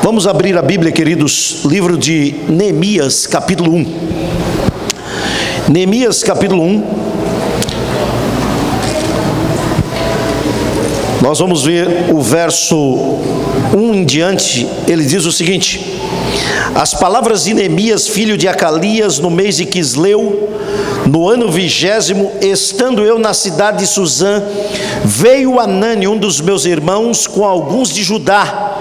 Vamos abrir a Bíblia, queridos, livro de Neemias, capítulo 1. Neemias, capítulo 1. Nós vamos ver o verso 1 em diante. Ele diz o seguinte: as palavras de Neemias, filho de Acalias, no mês de Quisleu, no ano 20º, estando eu na cidade de Suzã, veio Anani, um dos meus irmãos, com alguns de Judá.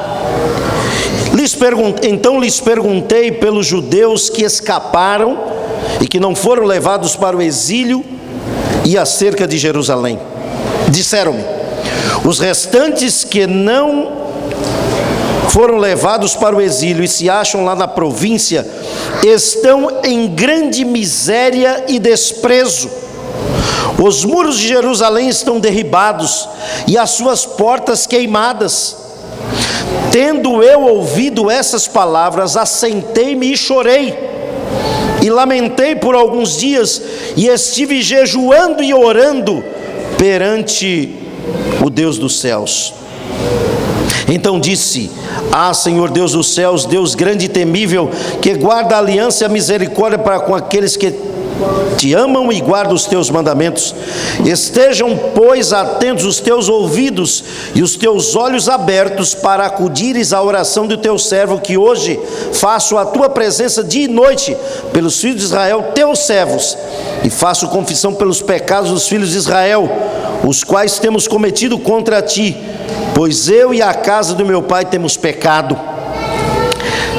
Então lhes perguntei pelos judeus que escaparam e que não foram levados para o exílio e acerca de Jerusalém. Disseram-me: os restantes que não foram levados para o exílio e se acham lá na província, estão em grande miséria e desprezo. Os muros de Jerusalém estão derribados e as suas portas queimadas. Tendo eu ouvido essas palavras, assentei-me e chorei, e lamentei por alguns dias, e estive jejuando e orando perante o Deus dos céus. Então disse: ah, Senhor Deus dos céus, Deus grande e temível, que guarda a aliança e a misericórdia para com aqueles que te amam e guardam os teus mandamentos, estejam, pois, atentos os teus ouvidos e os teus olhos abertos para acudires à oração do teu servo, que hoje faço a tua presença dia e noite pelos filhos de Israel, teus servos, e faço confissão pelos pecados dos filhos de Israel, os quais temos cometido contra ti, pois eu e a casa do meu pai temos pecado.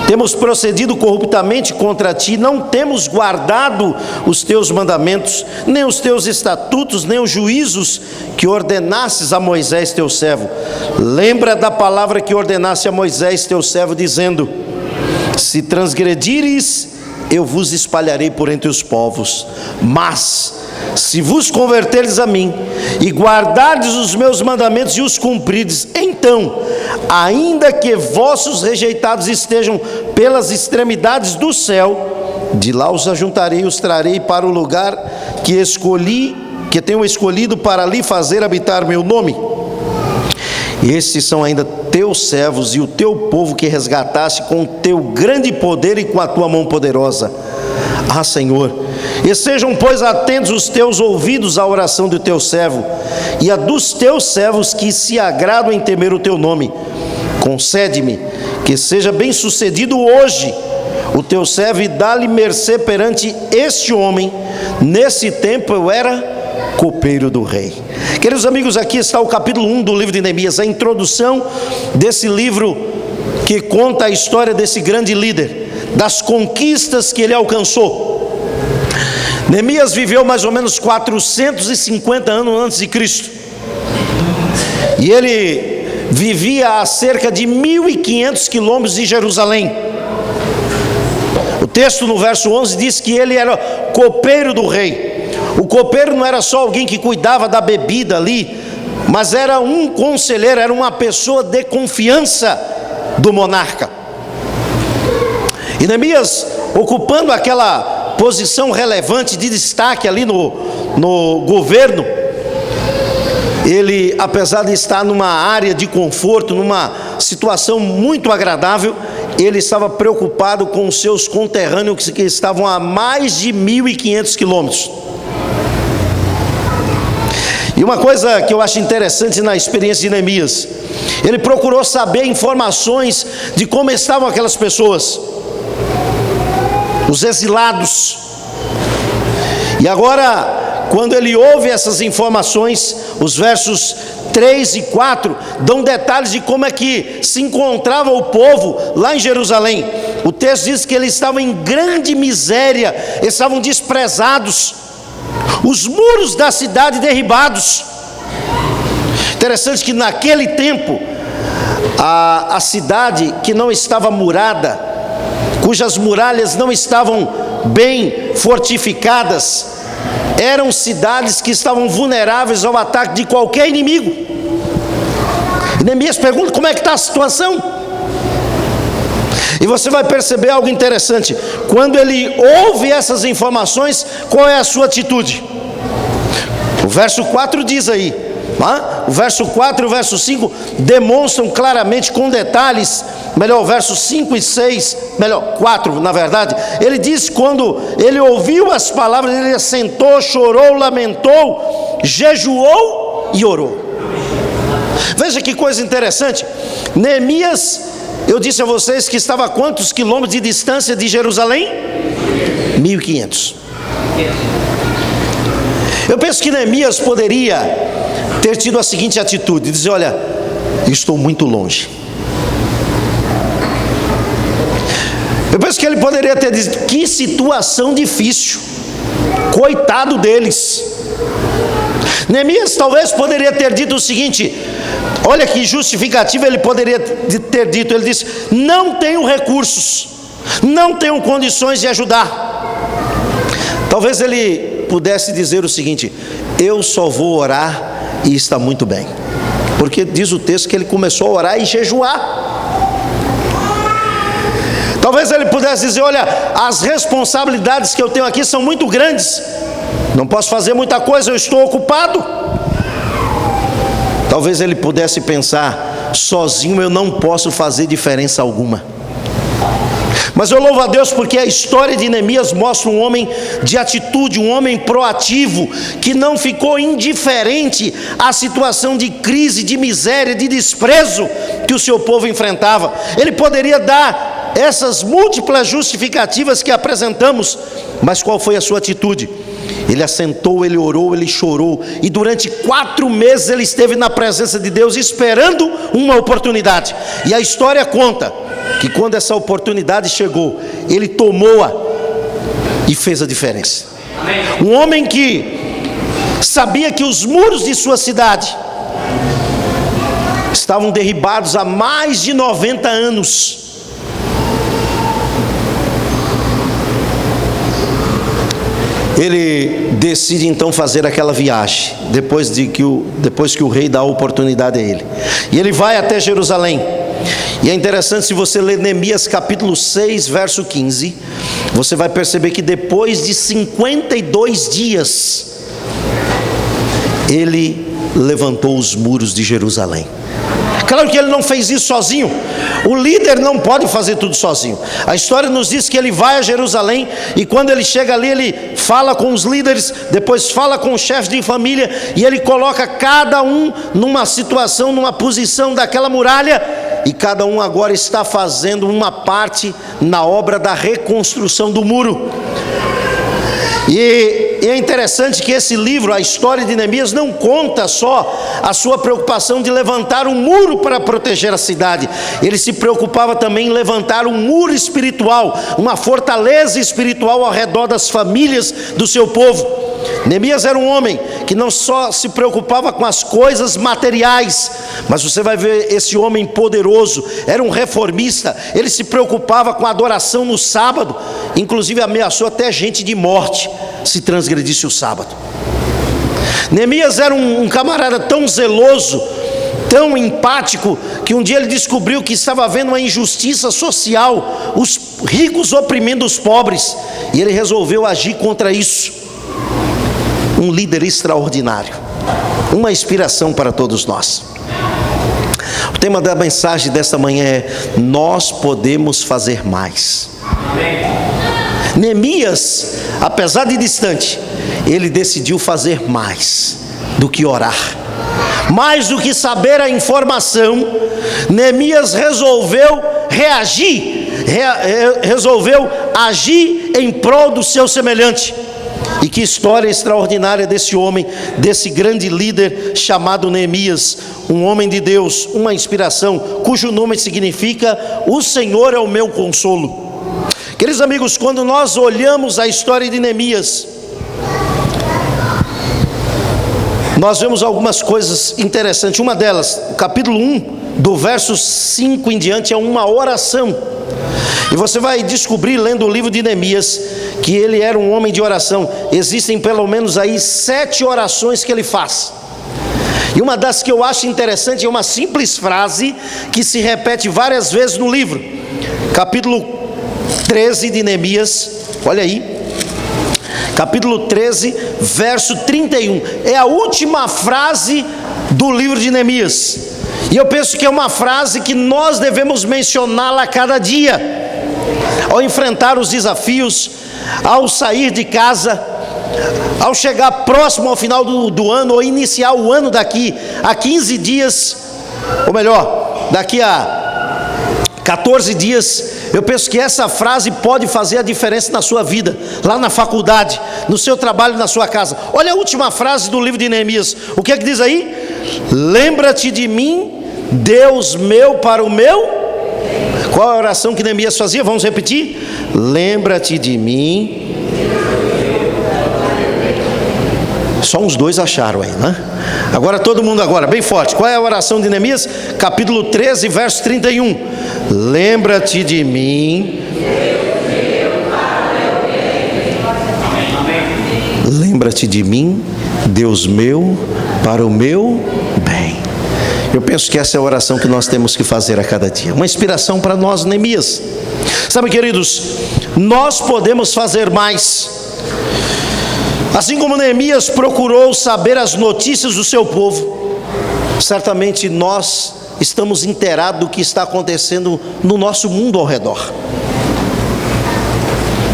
Temos procedido corruptamente contra ti, não temos guardado os teus mandamentos, nem os teus estatutos, nem os juízos que ordenasses a Moisés teu servo. Lembra da palavra que ordenasse a Moisés teu servo, dizendo: se transgredires, eu vos espalharei por entre os povos. Mas se vos converteres a mim e guardardes os meus mandamentos e os cumprides, então, ainda que vossos rejeitados estejam pelas extremidades do céu, de lá os ajuntarei e os trarei para o lugar que escolhi, que tenho escolhido para ali fazer habitar meu nome. Esses são ainda teus servos e o teu povo que resgataste com o teu grande poder e com a tua mão poderosa. Ah, Senhor, e sejam, pois, atentos os teus ouvidos à oração do teu servo e a dos teus servos que se agradam em temer o teu nome. Concede-me que seja bem sucedido hoje o teu servo e dá-lhe mercê perante este homem. Nesse tempo eu era copeiro do rei. Queridos amigos, aqui está o capítulo 1 do livro de Neemias, a introdução desse livro que conta a história desse grande líder, das conquistas que ele alcançou. Neemias viveu mais ou menos 450 anos antes de Cristo, e ele vivia a cerca de 1.500 quilômetros de Jerusalém. O texto no verso 11 diz que ele era copeiro do rei. O copeiro não era só alguém que cuidava da bebida ali, mas era um conselheiro, era uma pessoa de confiança do monarca. E Neemias, ocupando aquela posição relevante de destaque ali no governo, ele, apesar de estar numa área de conforto, numa situação muito agradável, ele estava preocupado com os seus conterrâneos que estavam a mais de 1.500 quilômetros. E uma coisa que eu acho interessante na experiência de Neemias, ele procurou saber informações de como estavam aquelas pessoas, os exilados. E agora, quando ele ouve essas informações, os versos 3 e 4 dão detalhes de como é que se encontrava o povo lá em Jerusalém. O texto diz que eles estavam em grande miséria, estavam desprezados, os muros da cidade derribados. Interessante que naquele tempo a cidade que não estava murada, cujas muralhas não estavam bem fortificadas, eram cidades que estavam vulneráveis ao ataque de qualquer inimigo. E Neemias pergunta: como é que está a situação? E você vai perceber algo interessante. Quando ele ouve essas informações, qual é a sua atitude? O verso 4 diz aí: o verso 4 e o verso 5 demonstram claramente, com detalhes, melhor, o verso 5 e 6, melhor, 4 na verdade, ele diz: quando ele ouviu as palavras, ele assentou, chorou, lamentou, jejuou e orou. Veja que coisa interessante. Neemias, eu disse a vocês que estava a quantos quilômetros de distância de Jerusalém? 1.500. Eu penso que Neemias poderia ter tido a seguinte atitude: dizer, olha, eu estou muito longe. Eu penso que ele poderia ter dito: que situação difícil, coitado deles. Neemias talvez poderia ter dito o seguinte: olha que justificativa ele poderia ter dito. Ele disse: não tenho recursos, não tenho condições de ajudar. Talvez ele pudesse dizer o seguinte: eu só vou orar e está muito bem, porque diz o texto que ele começou a orar e jejuar. Talvez ele pudesse dizer: olha, as responsabilidades que eu tenho aqui são muito grandes, não posso fazer muita coisa, eu estou ocupado. Talvez ele pudesse pensar: sozinho eu não posso fazer diferença alguma. Mas eu louvo a Deus porque a história de Neemias mostra um homem de atitude, um homem proativo, que não ficou indiferente à situação de crise, de miséria, de desprezo que o seu povo enfrentava. Ele poderia dar essas múltiplas justificativas que apresentamos, mas qual foi a sua atitude? Ele assentou, ele orou, ele chorou, e durante 4 meses ele esteve na presença de Deus esperando uma oportunidade. E a história conta que quando essa oportunidade chegou, ele tomou-a e fez a diferença. Um homem que sabia que os muros de sua cidade estavam derribados há mais de 90 anos. Ele decide então fazer aquela viagem, depois que o rei dá a oportunidade a ele. E ele vai até Jerusalém. E é interessante, se você ler Neemias capítulo 6, verso 15, você vai perceber que depois de 52 dias, ele levantou os muros de Jerusalém. Claro que ele não fez isso sozinho. O líder não pode fazer tudo sozinho. A história nos diz que ele vai a Jerusalém, e quando ele chega ali, ele fala com os líderes, depois fala com os chefes de família, e ele coloca cada um numa situação, numa posição daquela muralha, e cada um agora está fazendo uma parte na obra da reconstrução do muro. E é interessante que esse livro, a história de Neemias, não conta só a sua preocupação de levantar um muro para proteger a cidade. Ele se preocupava também em levantar um muro espiritual, uma fortaleza espiritual ao redor das famílias do seu povo. Neemias era um homem que não só se preocupava com as coisas materiais, mas você vai ver esse homem poderoso, era um reformista. Ele se preocupava com a adoração no sábado, inclusive ameaçou até gente de morte se transgredisse o sábado. Neemias era um camarada tão zeloso, tão empático, que um dia ele descobriu que estava havendo uma injustiça social, os ricos oprimindo os pobres, e ele resolveu agir contra isso. Um líder extraordinário, uma inspiração para todos nós. O tema da mensagem desta manhã é: nós podemos fazer mais. Neemias, apesar de distante, ele decidiu fazer mais do que orar, mais do que saber a informação. Neemias resolveu reagir, resolveu agir em prol do seu semelhante. E que história extraordinária desse homem, desse grande líder chamado Neemias, um homem de Deus, uma inspiração, cujo nome significa: o Senhor é o meu consolo. Queridos amigos, quando nós olhamos a história de Neemias, nós vemos algumas coisas interessantes. Uma delas, o capítulo 1, do verso 5 em diante, é uma oração. E você vai descobrir, lendo o livro de Neemias, que ele era um homem de oração. Existem pelo menos aí 7 orações que ele faz. E uma das que eu acho interessante é uma simples frase que se repete várias vezes no livro. Capítulo 13 de Neemias, olha aí. Capítulo 13, verso 31. É a última frase do livro de Neemias. E eu penso que é uma frase que nós devemos mencioná-la a cada dia, ao enfrentar os desafios, ao sair de casa, ao chegar próximo ao final do ano, ou iniciar o ano daqui a 15 dias, ou melhor, daqui a 14 dias. Eu penso que essa frase pode fazer a diferença na sua vida, lá na faculdade, no seu trabalho, na sua casa. Olha a última frase do livro de Neemias. O que é que diz aí? Lembra-te de mim, Deus meu, para o meu. Qual a oração que Neemias fazia? Vamos repetir? Lembra-te de mim. Só uns dois acharam aí, né? Agora todo mundo agora, bem forte. Qual é a oração de Neemias? Capítulo 13, verso 31. Lembra-te de mim. Lembra-te de mim, Deus meu, para o meu bem. Eu penso que essa é a oração que nós temos que fazer a cada dia. Uma inspiração para nós, Neemias. Sabe, queridos, nós podemos fazer mais. Assim como Neemias procurou saber as notícias do seu povo, certamente nós estamos inteirados do que está acontecendo no nosso mundo ao redor.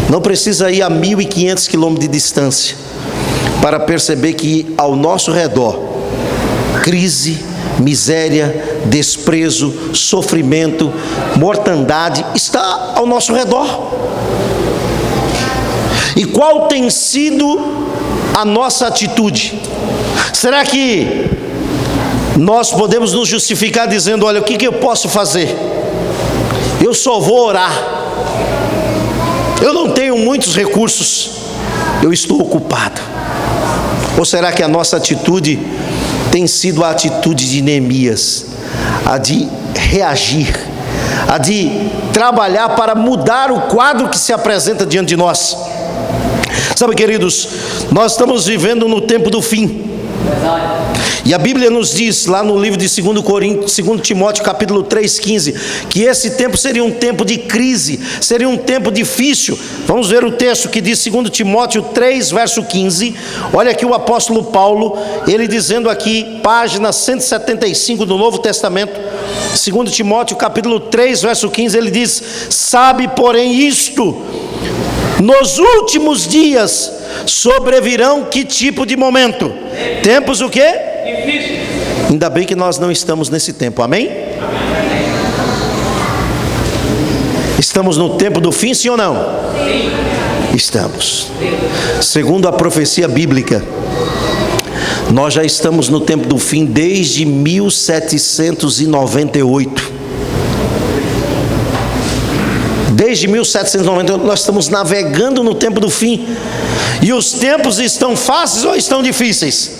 Não precisa ir a 1.500 quilômetros de distância para perceber que ao nosso redor, crise, miséria, desprezo, sofrimento, mortandade está ao nosso redor. E qual tem sido a nossa atitude? Será que nós podemos nos justificar dizendo: olha, o que eu posso fazer? Eu só vou orar, eu não tenho muitos recursos, eu estou ocupado. Ou será que a nossa atitude tem sido a atitude de Neemias, a de reagir, a de trabalhar para mudar o quadro que se apresenta diante de nós? Sabe, queridos, nós estamos vivendo no tempo do fim. E a Bíblia nos diz, lá no livro de 2 Timóteo, capítulo 3,15, que esse tempo seria um tempo de crise, seria um tempo difícil. Vamos ver o texto que diz 2 Timóteo 3, verso 15. Olha aqui o apóstolo Paulo, ele dizendo aqui, página 175 do Novo Testamento, 2 Timóteo, capítulo 3, verso 15, ele diz: sabe, porém, isto: nos últimos dias sobrevirão que tipo de momento? Tempos o quê? Difícil. Ainda bem que nós não estamos nesse tempo, amém? Estamos no tempo do fim, sim ou não? Sim. Estamos. Segundo a profecia bíblica, nós já estamos no tempo do fim desde 1798. Desde 1798 nós estamos navegando no tempo do fim. E os tempos estão fáceis ou estão difíceis?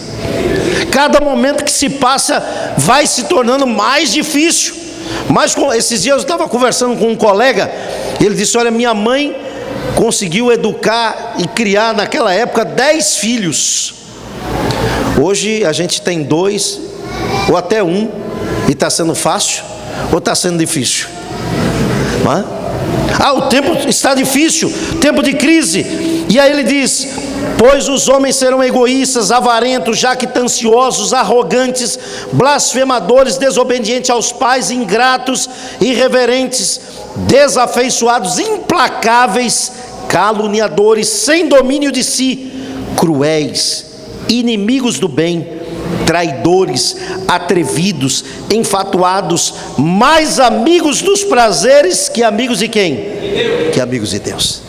Cada momento que se passa vai se tornando mais difícil. Mas esses dias eu estava conversando com um colega, ele disse: olha, minha mãe conseguiu educar e criar naquela época 10 filhos. Hoje a gente tem 2 ou até 1, e está sendo fácil ou está sendo difícil? Não é? O tempo está difícil, tempo de crise. E aí ele diz: pois os homens serão egoístas, avarentos, jactanciosos, arrogantes, blasfemadores, desobedientes aos pais, ingratos, irreverentes, desafeiçoados, implacáveis, caluniadores, sem domínio de si, cruéis, inimigos do bem, traidores, atrevidos, enfatuados, mais amigos dos prazeres que amigos de quem? Que amigos de Deus.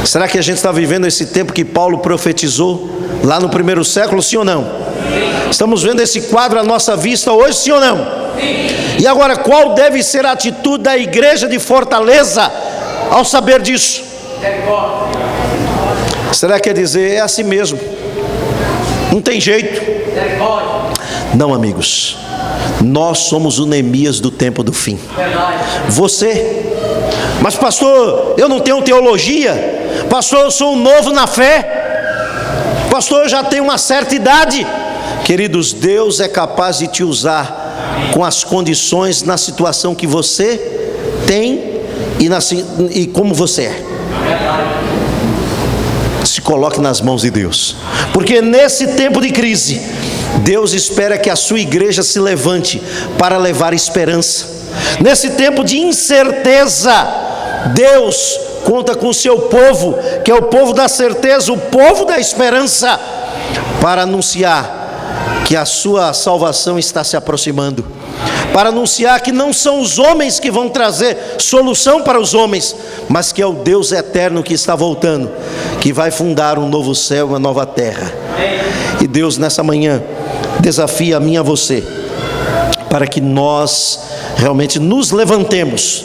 Será que a gente está vivendo esse tempo que Paulo profetizou lá no primeiro século, sim ou não? Sim. Estamos vendo esse quadro à nossa vista hoje, sim ou não? Sim. E agora, qual deve ser a atitude da igreja de Fortaleza ao saber disso? Será que quer dizer: é assim mesmo, não tem jeito? Não, amigos, nós somos o Neemias do tempo do fim. Você: mas pastor, eu não tenho teologia. Pastor, eu sou um novo na fé. Pastor, eu já tenho uma certa idade. Queridos, Deus é capaz de te usar com as condições, na situação que você tem e como você é. Se coloque nas mãos de Deus, porque nesse tempo de crise Deus espera que a sua igreja se levante para levar esperança. Nesse tempo de incerteza, Deus conta com o seu povo, que é o povo da certeza, o povo da esperança, para anunciar que a sua salvação está se aproximando, para anunciar que não são os homens que vão trazer solução para os homens, mas que é o Deus eterno que está voltando, que vai fundar um novo céu e uma nova terra. E Deus nessa manhã desafia a mim e a você, para que nós realmente nos levantemos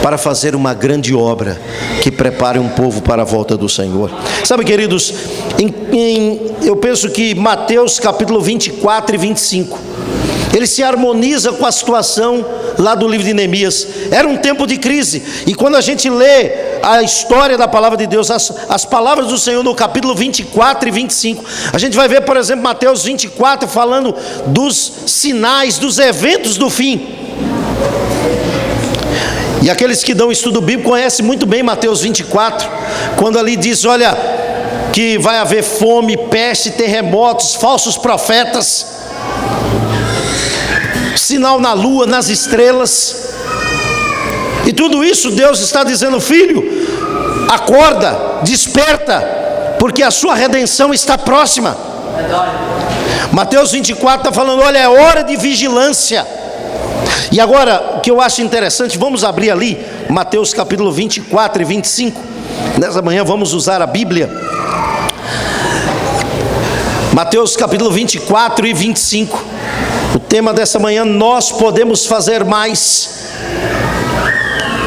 para fazer uma grande obra que prepare um povo para a volta do Senhor. Sabe, queridos, eu penso que Mateus capítulo 24 e 25, ele se harmoniza com a situação lá do livro de Neemias. Era um tempo de crise, e quando a gente lê a história da palavra de Deus, as palavras do Senhor no capítulo 24 e 25, a gente vai ver, por exemplo, Mateus 24 falando dos sinais, dos eventos do fim. E aqueles que dão estudo bíblico conhecem muito bem Mateus 24, quando ali diz, olha, que vai haver fome, peste, terremotos, falsos profetas, sinal na lua, nas estrelas, e tudo isso Deus está dizendo, filho, acorda, desperta, porque a sua redenção está próxima. Mateus 24 está falando, olha, é hora de vigilância. E agora, o que eu acho interessante, vamos abrir ali, Mateus capítulo 24 e 25, nessa manhã vamos usar a Bíblia, Mateus capítulo 24 e 25, o tema dessa manhã, nós podemos fazer mais.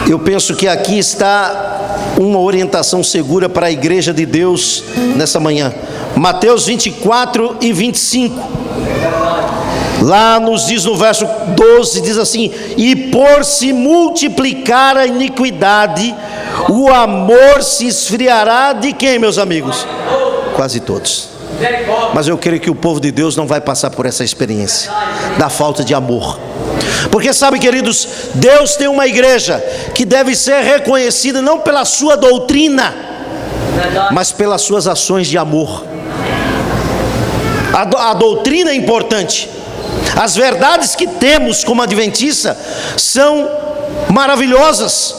Eu penso que aqui está uma orientação segura para a igreja de Deus nessa manhã. Mateus 24 e 25, lá nos diz no verso 12, diz assim, e por se multiplicar a iniquidade, o amor se esfriará de quem, meus amigos? Quase todos. Mas eu creio que o povo de Deus não vai passar por essa experiência da falta de amor, porque sabe, queridos, Deus tem uma igreja que deve ser reconhecida não pela sua doutrina, mas pelas suas ações de amor. A doutrina é importante, as verdades que temos como adventista são maravilhosas,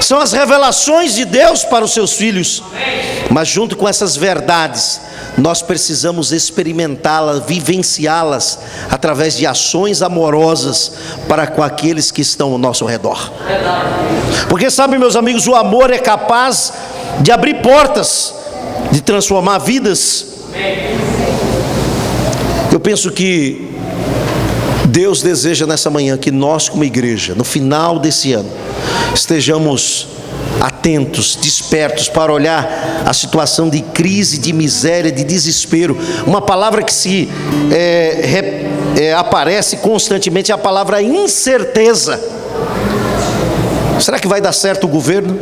são as revelações de Deus para os seus filhos, mas junto com essas verdades, nós precisamos experimentá-las, vivenciá-las, através de ações amorosas para com aqueles que estão ao nosso redor. Porque sabe, meus amigos, o amor é capaz de abrir portas, de transformar vidas. Eu penso que Deus deseja nessa manhã que nós como igreja, no final desse ano, estejamos atentos, despertos para olhar a situação de crise, de miséria, de desespero. Uma palavra que aparece constantemente é a palavra incerteza. Será que vai dar certo o governo?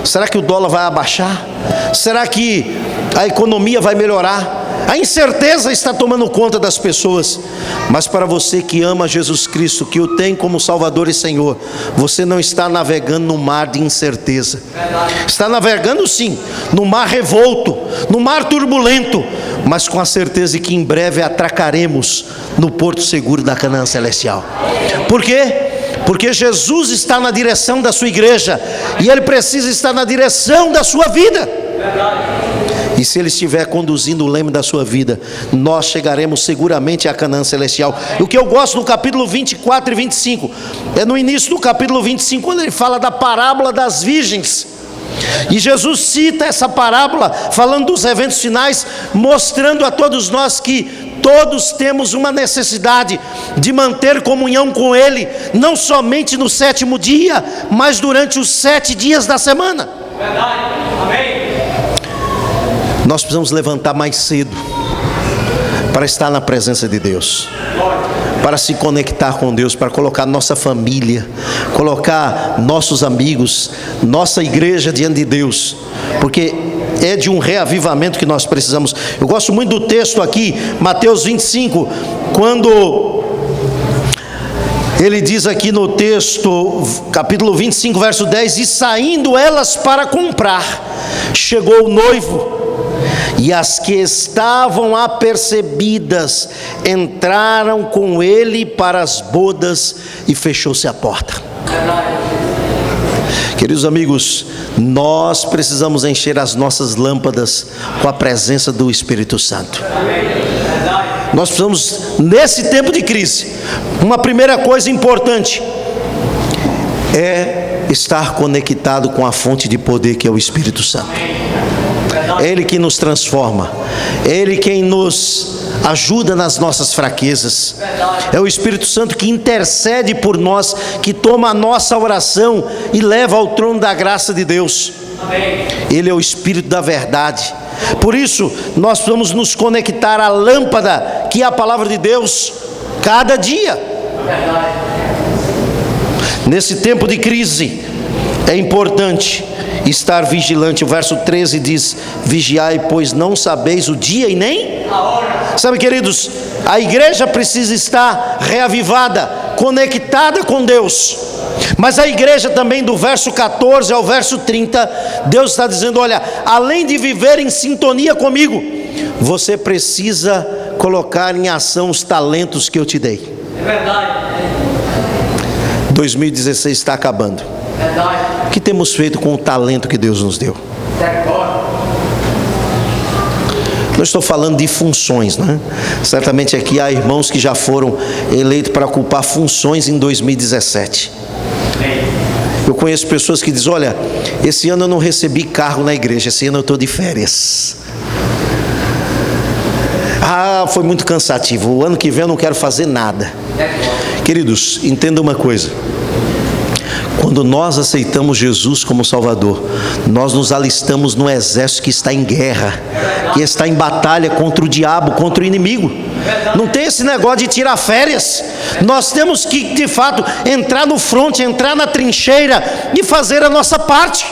Será que o dólar vai abaixar? Será que a economia vai melhorar? A incerteza está tomando conta das pessoas, mas para você que ama Jesus Cristo, que o tem como Salvador e Senhor, você não está navegando no mar de incerteza, está navegando sim, no mar revolto, no mar turbulento, mas com a certeza de que em breve atracaremos no porto seguro da Canaã Celestial. Por quê? Porque Jesus está na direção da sua igreja, e Ele precisa estar na direção da sua vida. E se Ele estiver conduzindo o leme da sua vida, nós chegaremos seguramente à Canaã Celestial. E o que eu gosto no capítulo 24 e 25, é no início do capítulo 25, quando ele fala da parábola das virgens. E Jesus cita essa parábola, falando dos eventos finais, mostrando a todos nós que todos temos uma necessidade de manter comunhão com Ele, não somente no 7º dia, mas durante os 7 dias da semana. Verdade, amém. Nós precisamos levantar mais cedo para estar na presença de Deus, para se conectar com Deus, para colocar nossa família, colocar nossos amigos, nossa igreja diante de Deus, porque é de um reavivamento que nós precisamos. Eu gosto muito do texto aqui, Mateus 25, quando ele diz aqui no texto, capítulo 25, verso 10, e saindo elas para comprar, chegou o noivo, E as que estavam apercebidas entraram com ele para as bodas e fechou-se a porta. Queridos amigos, nós precisamos encher as nossas lâmpadas com a presença do Espírito Santo. Nós precisamos, nesse tempo de crise, uma primeira coisa importante é estar conectado com a fonte de poder que é o Espírito Santo. É Ele que nos transforma, é Ele quem nos ajuda nas nossas fraquezas. É o Espírito Santo que intercede por nós, que toma a nossa oração e leva ao trono da graça de Deus. Ele é o Espírito da verdade. Por isso, nós precisamos nos conectar à lâmpada, que é a palavra de Deus, cada dia. Nesse tempo de crise, é importante estar vigilante. O verso 13 diz: vigiai, pois não sabeis o dia e nem a hora. Sabe, queridos, a igreja precisa estar reavivada, conectada com Deus. Mas a igreja também, do verso 14 ao verso 30, Deus está dizendo: olha, além de viver em sintonia comigo, você precisa colocar em ação os talentos que eu te dei. É verdade. 2016 está acabando. Verdade. O que temos feito com o talento que Deus nos deu? Não estou falando de funções, né? Certamente aqui há irmãos que já foram eleitos para ocupar funções em 2017. Eu conheço pessoas que dizem: olha, esse ano eu não recebi cargo na igreja, esse ano eu estou de férias. Foi muito cansativo, o ano que vem eu não quero fazer nada. Queridos, entenda uma coisa: quando nós aceitamos Jesus como Salvador, nós nos alistamos no exército que está em guerra, que está em batalha contra o diabo, contra o inimigo. Não tem esse negócio de tirar férias. Nós temos que, de fato, entrar no fronte, entrar na trincheira e fazer a nossa parte.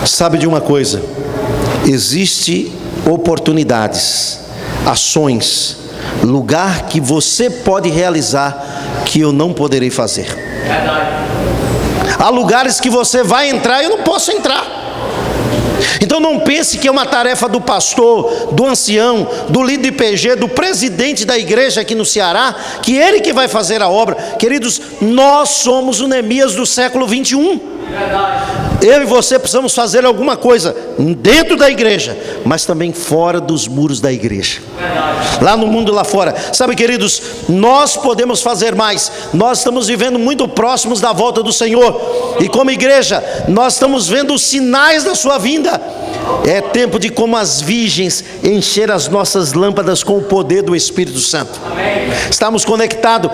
Sabe de uma coisa? Existem oportunidades, ações, lugar que você pode realizar que eu não poderei fazer. Há lugares que você vai entrar e eu não posso entrar. Então não pense que é uma tarefa do pastor, do ancião, do líder de PG, do presidente da igreja aqui no Ceará, que ele que vai fazer a obra. Queridos, nós somos o Neemias do século 21. Eu e você precisamos fazer alguma coisa dentro da igreja, mas também fora dos muros da igreja, lá no mundo lá fora. Sabe, queridos, nós podemos fazer mais. Nós estamos vivendo muito próximos da volta do Senhor, e como igreja nós estamos vendo os sinais da sua vinda. É tempo de, como as virgens, encher as nossas lâmpadas com o poder do Espírito Santo. Estamos conectados.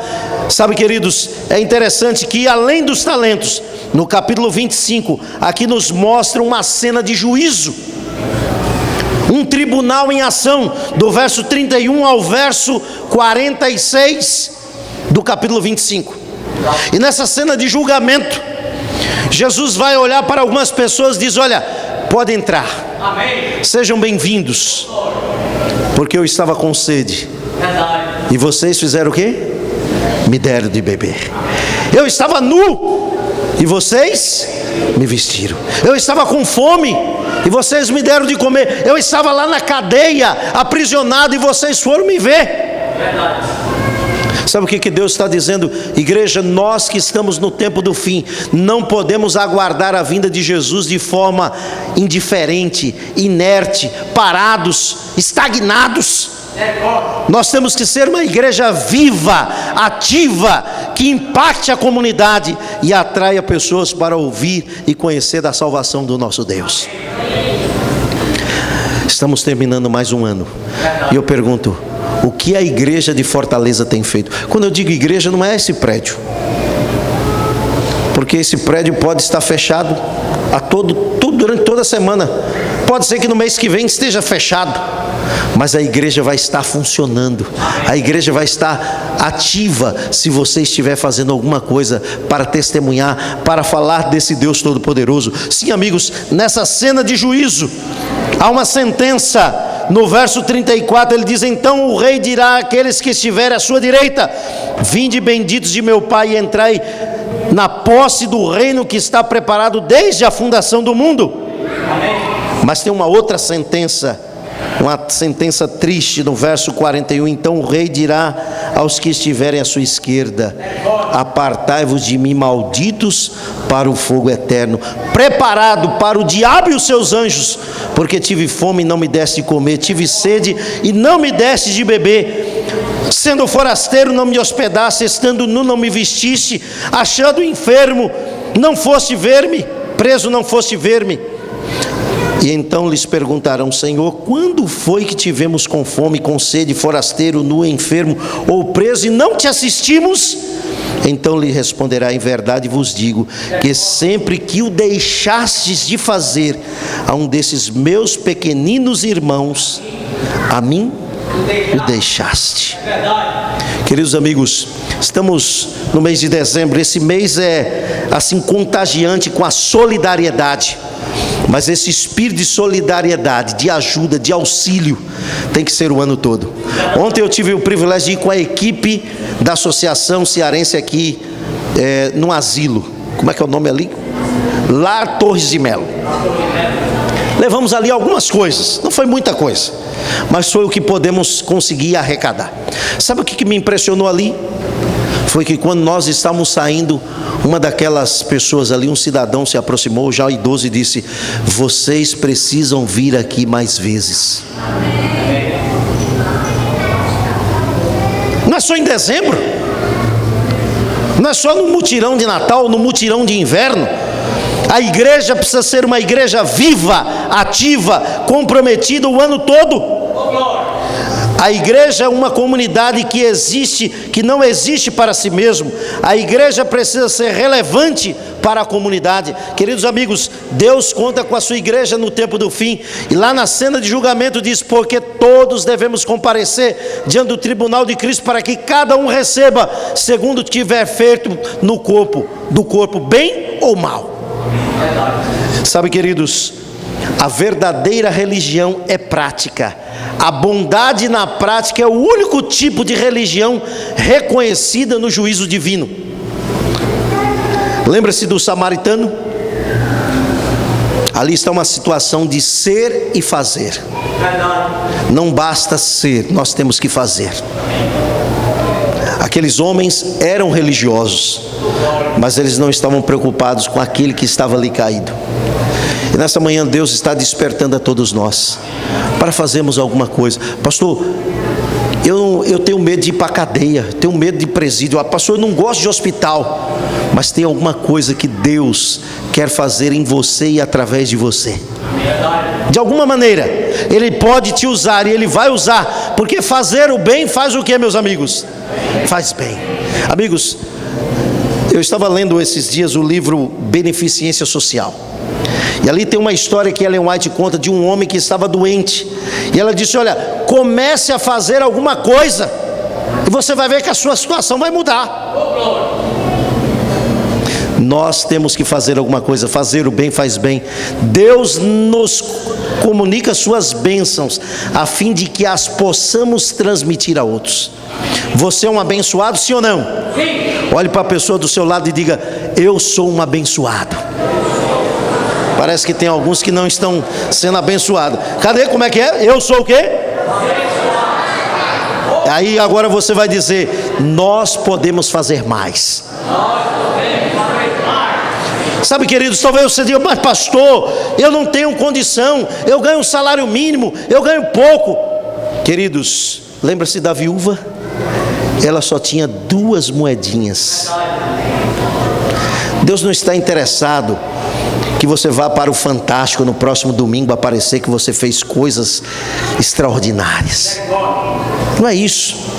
Sabe, queridos, é interessante que, além dos talentos, no capítulo 25, aqui nos mostra uma cena de juízo, um tribunal em ação, do verso 31 ao verso 46 do capítulo 25. E nessa cena de julgamento, Jesus vai olhar para algumas pessoas e diz: olha, pode entrar. Amém. Sejam bem-vindos, porque eu estava com sede. Verdade. E vocês fizeram o quê? Me deram de beber. Eu estava nu e vocês me vestiram. Eu estava com fome e vocês me deram de comer. Eu estava lá na cadeia, aprisionado, e vocês foram me ver. Verdade. Sabe o que Deus está dizendo? Igreja, nós que estamos no tempo do fim, não podemos aguardar a vinda de Jesus de forma indiferente, inerte, parados, estagnados. Nós temos que ser uma igreja viva, ativa, que impacte a comunidade e atraia pessoas para ouvir e conhecer da salvação do nosso Deus. Estamos terminando mais um ano, e eu pergunto: o que a igreja de Fortaleza tem feito? Quando eu digo igreja, não é esse prédio, porque esse prédio pode estar fechado durante toda a semana. Pode ser que no mês que vem esteja fechado, mas a igreja vai estar funcionando, a igreja vai estar ativa, se você estiver fazendo alguma coisa para testemunhar, para falar desse Deus Todo-Poderoso. Sim, amigos, nessa cena de juízo, há uma sentença. No verso 34 ele diz: então o rei dirá àqueles que estiverem à sua direita: vinde benditos de meu Pai, e entrai na posse do reino que está preparado desde a fundação do mundo. Amém. Mas tem uma outra sentença, uma sentença triste no verso 41. Então o rei dirá aos que estiverem à sua esquerda: apartai-vos de mim, malditos, para o fogo eterno, preparado para o diabo e os seus anjos, porque tive fome e não me deste de comer, tive sede e não me deste de beber, sendo forasteiro não me hospedaste, estando nu não me vestiste, achando enfermo não foste ver-me, preso não foste ver-me. E então lhes perguntarão: Senhor, quando foi que tivemos com fome, com sede, forasteiro, nu, enfermo ou preso, e não te assistimos? Então lhe responderá: em verdade vos digo, que sempre que o deixastes de fazer a um desses meus pequeninos irmãos, a mim o deixaste. Queridos amigos, estamos no mês de dezembro. Esse mês é assim contagiante com a solidariedade. Mas esse espírito de solidariedade, de ajuda, de auxílio, tem que ser o ano todo. Ontem eu tive o privilégio de ir com a equipe da Associação Cearense aqui, num asilo. Como é que é o nome ali? Lar Torres de Melo. Levamos ali algumas coisas, não foi muita coisa, mas foi o que podemos conseguir arrecadar. Sabe o que me impressionou ali? Foi que quando nós estávamos saindo, uma daquelas pessoas ali, um cidadão se aproximou, já idoso, e disse: vocês precisam vir aqui mais vezes. Não é só em dezembro, não é só no mutirão de Natal, no mutirão de inverno. A igreja precisa ser uma igreja viva, ativa, comprometida o ano todo. A igreja é uma comunidade que existe, que não existe para si mesmo. A igreja precisa ser relevante para a comunidade. Queridos amigos, Deus conta com a sua igreja no tempo do fim. E lá na cena de julgamento diz: porque todos devemos comparecer diante do tribunal de Cristo, para que cada um receba segundo tiver feito no corpo, do corpo, bem ou mal. Sabe, queridos, a verdadeira religião é prática. A bondade na prática é o único tipo de religião reconhecida no juízo divino. Lembra-se do samaritano? Ali está uma situação de ser e fazer. Não basta ser, nós temos que fazer. Aqueles homens eram religiosos, mas eles não estavam preocupados com aquele que estava ali caído. E nessa manhã Deus está despertando a todos nós para fazermos alguma coisa. Pastor, eu tenho medo de ir para a cadeia, tenho medo de presídio. Pastor, eu não gosto de hospital. Mas tem alguma coisa que Deus quer fazer em você e através de você. De alguma maneira Ele pode te usar, e Ele vai usar, porque fazer o bem faz o que, meus amigos? Faz bem. Amigos, eu estava lendo esses dias o livro Beneficência Social, e ali tem uma história que Ellen White conta de um homem que estava doente, e ela disse: olha, comece a fazer alguma coisa, e você vai ver que a sua situação vai mudar. Nós temos que fazer alguma coisa. Fazer o bem faz bem. Deus nos comunica suas bênçãos, a fim de que as possamos transmitir a outros. Você é um abençoado, sim ou não? Sim. Olhe para a pessoa do seu lado e diga: eu sou um abençoado. Parece que tem alguns que não estão sendo abençoados. Cadê? Como é que é? Eu sou o quê? Aí agora você vai dizer: nós podemos fazer mais. Sabe, queridos, talvez você diga: mas pastor, eu não tenho condição, eu ganho um salário mínimo, eu ganho pouco. Queridos, lembra-se da viúva? Ela só tinha 2 moedinhas. Deus não está interessado que você vá para o Fantástico no próximo domingo aparecer que você fez coisas extraordinárias. Não é isso.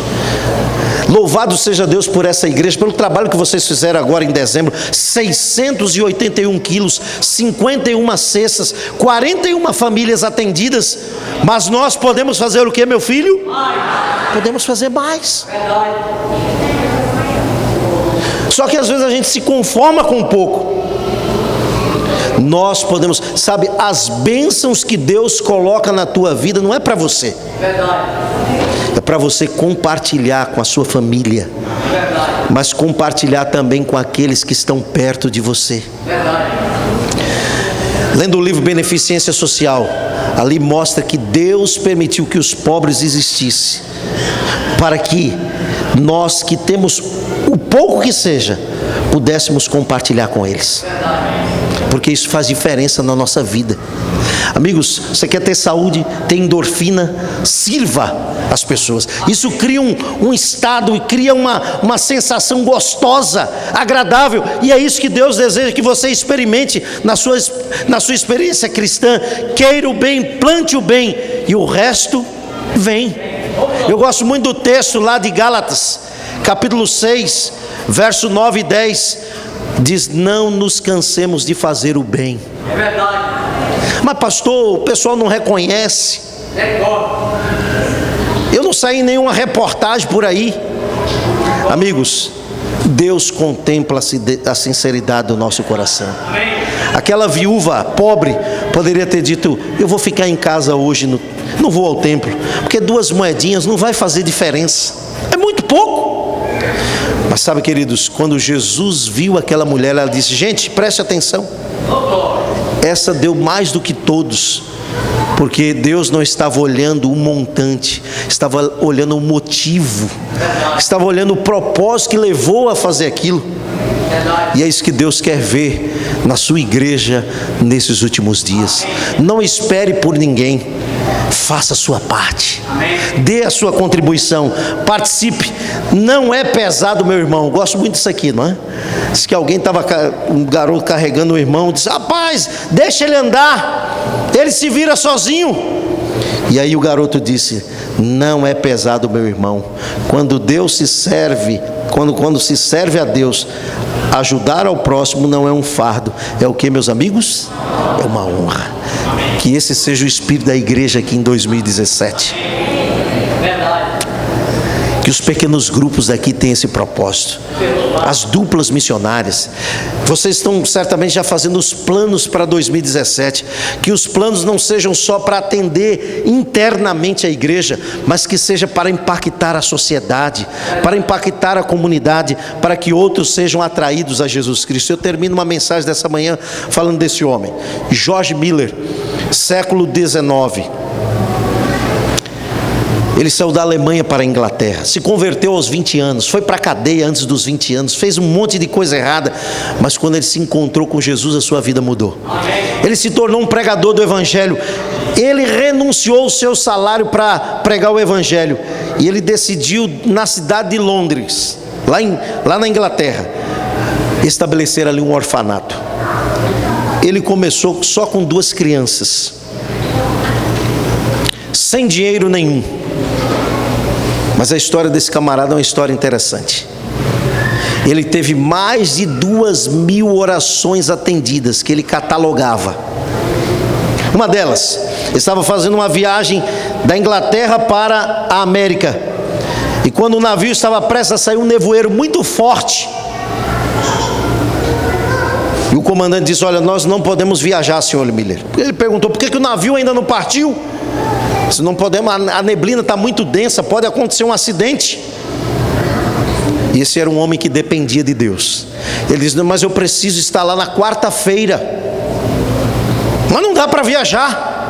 Louvado seja Deus por essa igreja, pelo trabalho que vocês fizeram agora em dezembro. 681 quilos, 51 cestas, 41 famílias atendidas. Mas nós podemos fazer o que, meu filho? Podemos fazer mais. Só que às vezes a gente se conforma com pouco. Nós podemos, sabe, as bênçãos que Deus coloca na tua vida não é para você. É para você compartilhar com a sua família, mas compartilhar também com aqueles que estão perto de você. Lendo o livro Beneficência Social, ali mostra que Deus permitiu que os pobres existissem, para que nós que temos o pouco que seja, pudéssemos compartilhar com eles, porque isso faz diferença na nossa vida. Amigos, você quer ter saúde, ter endorfina, sirva as pessoas. Isso cria um estado e cria uma sensação gostosa, agradável. E é isso que Deus deseja que você experimente na sua experiência cristã. Queira o bem, plante o bem, e o resto vem. Eu gosto muito do texto lá de Gálatas, capítulo 6, verso 9 e 10. Diz: não nos cansemos de fazer o bem. É verdade. Mas pastor, o pessoal não reconhece. Eu não saí em nenhuma reportagem por aí. Amigos, Deus contempla a sinceridade do nosso coração. Aquela viúva pobre poderia ter dito: eu vou ficar em casa hoje, não vou ao templo, porque 2 moedinhas não vai fazer diferença, é muito pouco. Mas sabe, queridos, quando Jesus viu aquela mulher, ela disse: gente, preste atenção, essa deu mais do que todos, porque Deus não estava olhando o montante, estava olhando o motivo, estava olhando o propósito que levou a fazer aquilo. E é isso que Deus quer ver na sua igreja nesses últimos dias. Não espere por ninguém, faça a sua parte, dê a sua contribuição, participe. Não é pesado, meu irmão. Gosto muito disso aqui, não é? Diz que alguém estava, um garoto carregando o irmão, disse: rapaz, deixa ele andar, ele se vira sozinho. E aí o garoto disse: não é pesado, meu irmão. Quando Deus se serve, quando se serve a Deus, ajudar ao próximo não é um fardo. É o que, meus amigos? É uma honra. Que esse seja o espírito da igreja aqui em 2017. Que os pequenos grupos daqui tenham esse propósito. As duplas missionárias. Vocês estão certamente já fazendo os planos para 2017. Que os planos não sejam só para atender internamente a igreja, mas que seja para impactar a sociedade, para impactar a comunidade, para que outros sejam atraídos a Jesus Cristo. Eu termino uma mensagem dessa manhã falando desse homem, George Miller, século XIX. Ele saiu da Alemanha para a Inglaterra, se converteu aos 20 anos, foi para a cadeia antes dos 20 anos, fez um monte de coisa errada, mas quando ele se encontrou com Jesus, a sua vida mudou. Ele se tornou um pregador do Evangelho. Ele renunciou o seu salário para pregar o Evangelho, e ele decidiu, na cidade de Londres, lá na Inglaterra, estabelecer ali um orfanato. Ele começou só com 2 crianças, sem dinheiro nenhum. Mas a história desse camarada é uma história interessante. Ele teve mais de 2.000 orações atendidas que ele catalogava. Uma delas, ele estava fazendo uma viagem da Inglaterra para a América, e quando o navio estava prestes a sair, um nevoeiro muito forte, e o comandante disse: olha, nós não podemos viajar, senhor Miller. Ele perguntou: por que o navio ainda não partiu? Se não podemos, a neblina está muito densa, pode acontecer um acidente. E esse era um homem que dependia de Deus. Ele disse: não, mas eu preciso estar lá na quarta-feira, mas não dá para viajar.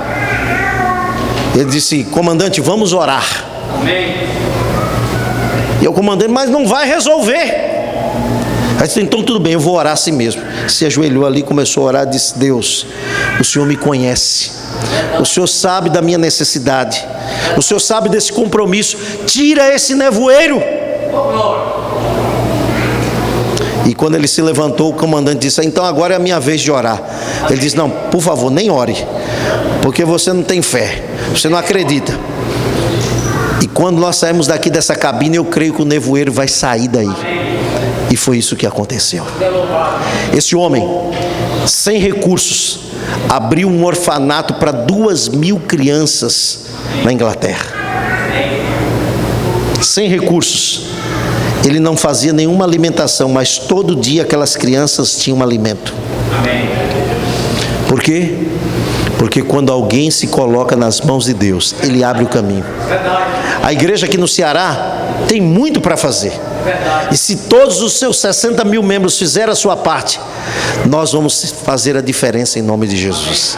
Ele disse: comandante, vamos orar. Amém. E o comandante: mas não vai resolver. Aí disse: então tudo bem, eu vou orar assim mesmo. Se ajoelhou ali, começou a orar, disse: Deus, o Senhor me conhece, o Senhor sabe da minha necessidade, o Senhor sabe desse compromisso, tira esse nevoeiro. E quando ele se levantou, o comandante disse: então agora é a minha vez de orar. Ele disse: não, por favor, nem ore, porque você não tem fé, você não acredita. E quando nós saímos daqui dessa cabine, eu creio que o nevoeiro vai sair daí. E foi isso que aconteceu. Esse homem, sem recursos, abriu um orfanato para 2.000 crianças na Inglaterra. Sem recursos. Ele não fazia nenhuma alimentação, mas todo dia aquelas crianças tinham alimento. Por quê? Porque quando alguém se coloca nas mãos de Deus, Ele abre o caminho. A igreja aqui no Ceará tem muito para fazer. E se todos os seus 60 mil membros fizerem a sua parte, nós vamos fazer a diferença em nome de Jesus.